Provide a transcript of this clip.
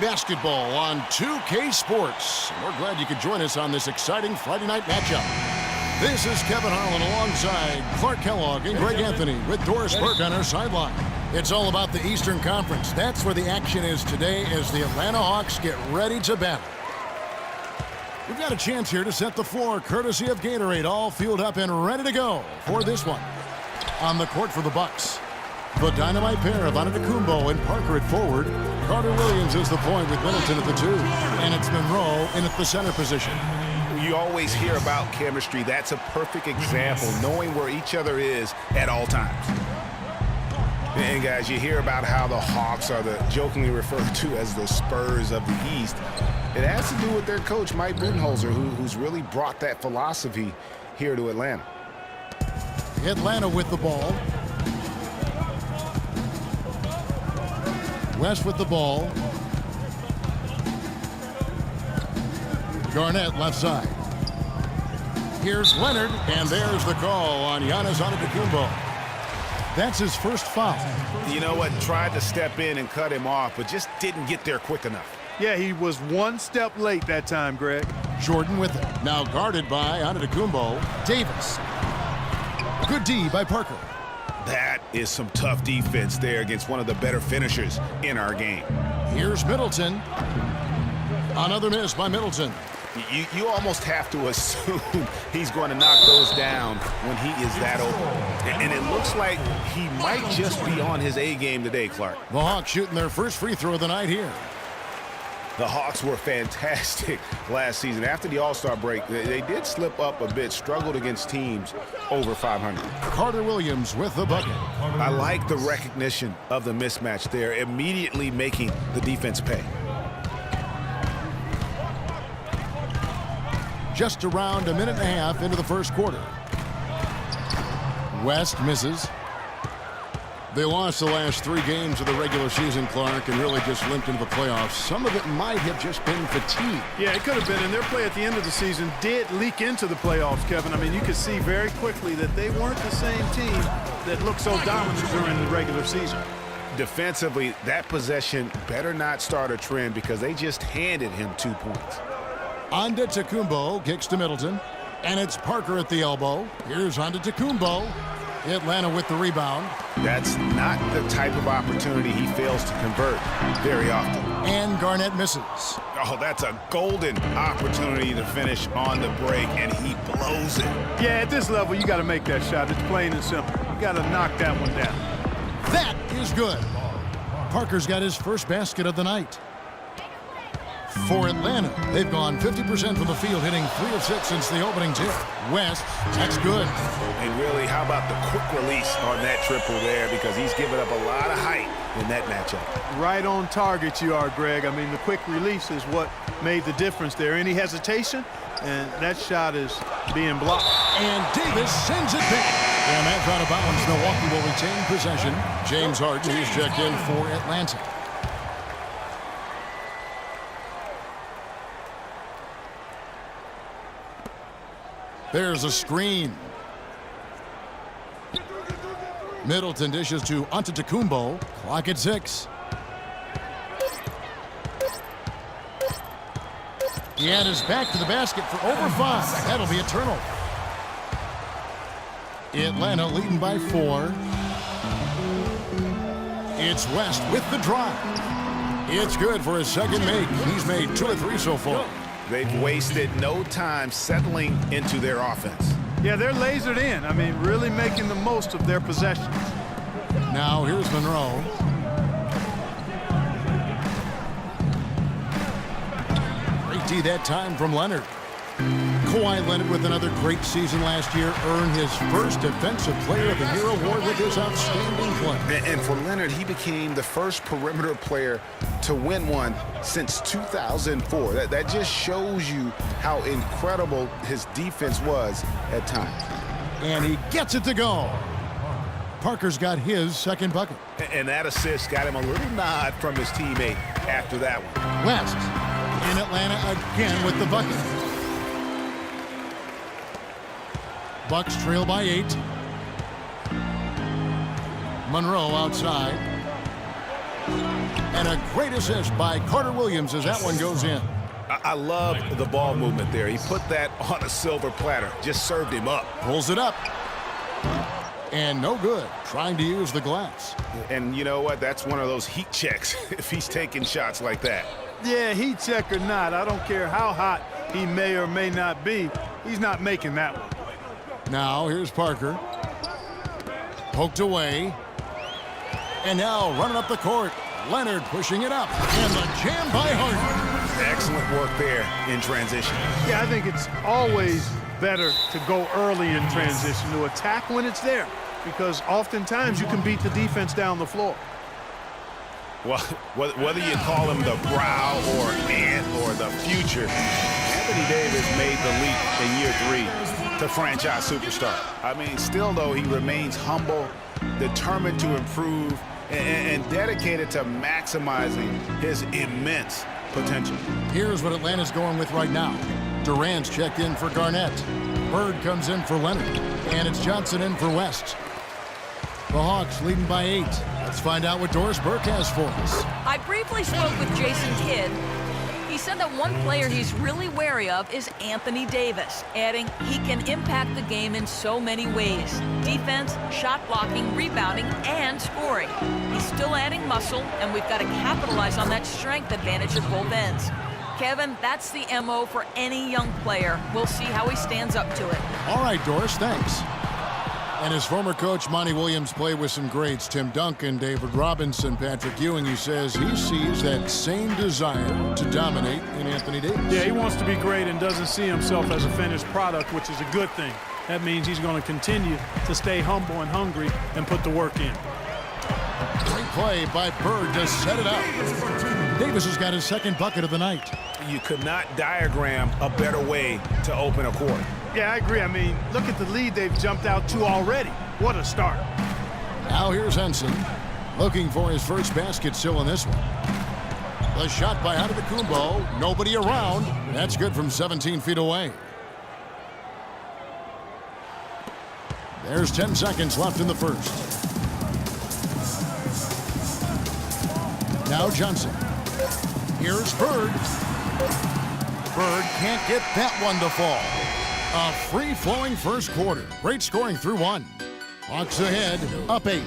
basketball on 2K Sports. We're glad you could join us on this exciting Friday night matchup. This is Kevin Harlan alongside Clark Kellogg and Greg Anthony with Doris Burke on our sideline. It's all about the Eastern Conference. That's where the action is today as the Atlanta Hawks get ready to battle. We've got a chance here to set the floor courtesy of Gatorade, all fueled up and ready to go for this one. On the court for the Bucks, the dynamite pair of Antetokounmpo and Parker at forward. Carter Williams is the point with Middleton at the 2. And it's Monroe in at the center position. You always hear about chemistry. That's a perfect example, knowing where each other is at all times. And guys, you hear about how the Hawks are the jokingly referred to as the Spurs of the East. It has to do with their coach, Mike Budenholzer, who's really brought that philosophy here to Atlanta. Atlanta with the ball. West with the ball. Garnett left side. Here's Leonard, and there's the call on Giannis Antetokounmpo. That's his first foul. You know what? Tried to step in and cut him off, but just didn't get there quick enough. Yeah, he was one step late that time, Greg. Jordan with it. Now guarded by Antetokounmpo. Davis. Good D by Parker. That is some tough defense there against one of the better finishers in our game. Here's Middleton. Another miss by Middleton. You almost have to assume he's going to knock those down when he is that open. And it looks like he might just be on his A game today, Clark. The Hawks shooting their first free throw of the night here. The Hawks were fantastic last season. After the All-Star break, they did slip up a bit, struggled against teams over 500. Carter Williams with the bucket. I like the recognition of the mismatch there, immediately making the defense pay. Just around a minute and a half into the first quarter. West misses. They lost the last 3 games of the regular season, Clark, and really just limped into the playoffs. Some of it might have just been fatigue. Yeah, it could have been, and their play at the end of the season did leak into the playoffs, Kevin. I mean, you could see very quickly that they weren't the same team that looked so dominant during the regular season. Defensively, that possession better not start a trend because they just handed him 2 points. Antetokounmpo kicks to Middleton, and it's Parker at the elbow. Here's Antetokounmpo. Atlanta with the rebound. That's not the type of opportunity he fails to convert very often. And Garnett misses. Oh, that's a golden opportunity to finish on the break, and he blows it. Yeah, at this level, you got to make that shot. It's plain and simple. You got to knock that one down. That is good. Parker's got his first basket of the night. For Atlanta, they've gone 50% from the field, hitting 3 of 6 since the opening tip. West, that's good. And really, how about the quick release on that triple there, because he's given up a lot of height in that matchup. Right on target you are, Greg. I mean, the quick release is what made the difference there. Any hesitation, and that shot is being blocked. And Davis sends it back. And that's out of bounds. Milwaukee will retain possession. James Harden, he's checked in for Atlanta. There's a screen. Middleton dishes to Antetokounmpo. Clock at 6. He had his back to the basket for over 5. That'll be a turnover. Atlanta leading by 4. It's West with the drive. It's good for his second make. He's made 2 of 3 so far. They've wasted no time settling into their offense. Yeah, they're lasered in. I mean, really making the most of their possessions. Now here's Monroe. Great D that time from Leonard. Kawhi Leonard with another great season last year, earned his first Defensive Player of the Year award with his outstanding play. And for Leonard, he became the first perimeter player to win one since 2004. That just shows you how incredible his defense was at times. And he gets it to go. Parker's got his second bucket. And that assist got him a little nod from his teammate after that one. West in Atlanta again with the bucket. Bucks trail by 8. Monroe outside. And a great assist by Carter Williams as that one goes in. I love the ball movement there. He put that on a silver platter. Just served him up. Pulls it up. And no good. Trying to use the glass. And you know what? That's one of those heat checks if he's taking shots like that. Yeah, heat check or not, I don't care how hot he may or may not be. He's not making that one. Now here's Parker. Poked away. And now running up the court. Leonard pushing it up. And the jam by Harden. Excellent work there in transition. Yeah, I think it's always better to go early in transition, to attack when it's there, because oftentimes you can beat the defense down the floor. Well, whether you call him the brow or ant or the future, Anthony Davis made the leap in year 3 to franchise superstar. I mean, still, though, he remains humble, determined to improve, and dedicated to maximizing his immense potential. Here's what Atlanta's going with right now. Durant's checked in for Garnett. Bird comes in for Leonard. And it's Johnson in for West. The Hawks leading by 8. Let's find out what Doris Burke has for us. I briefly spoke with Jason Kidd. He said that one player he's really wary of is Anthony Davis, adding he can impact the game in so many ways. Defense, shot blocking, rebounding, and scoring. He's still adding muscle, and we've got to capitalize on that strength advantage at both ends. Kevin, that's the MO for any young player. We'll see how he stands up to it. All right, Doris, thanks. And his former coach, Monty Williams, played with some greats. Tim Duncan, David Robinson, Patrick Ewing. He says he sees that same desire to dominate in Anthony Davis. Yeah, he wants to be great and doesn't see himself as a finished product, which is a good thing. That means he's going to continue to stay humble and hungry and put the work in. Great play by Bird to set it up. Davis has got his second bucket of the night. You could not diagram a better way to open a quarter. Yeah, I agree. I mean, look at the lead they've jumped out to already. What a start. Now here's Henson, looking for his first basket still in this one. The shot by Antetokounmpo. Nobody around. That's good from 17 feet away. There's 10 seconds left in the first. Now Johnson. Here's Bird. Bird can't get that one to fall. A free-flowing first quarter. Great scoring through 1. Hawks ahead, up 8.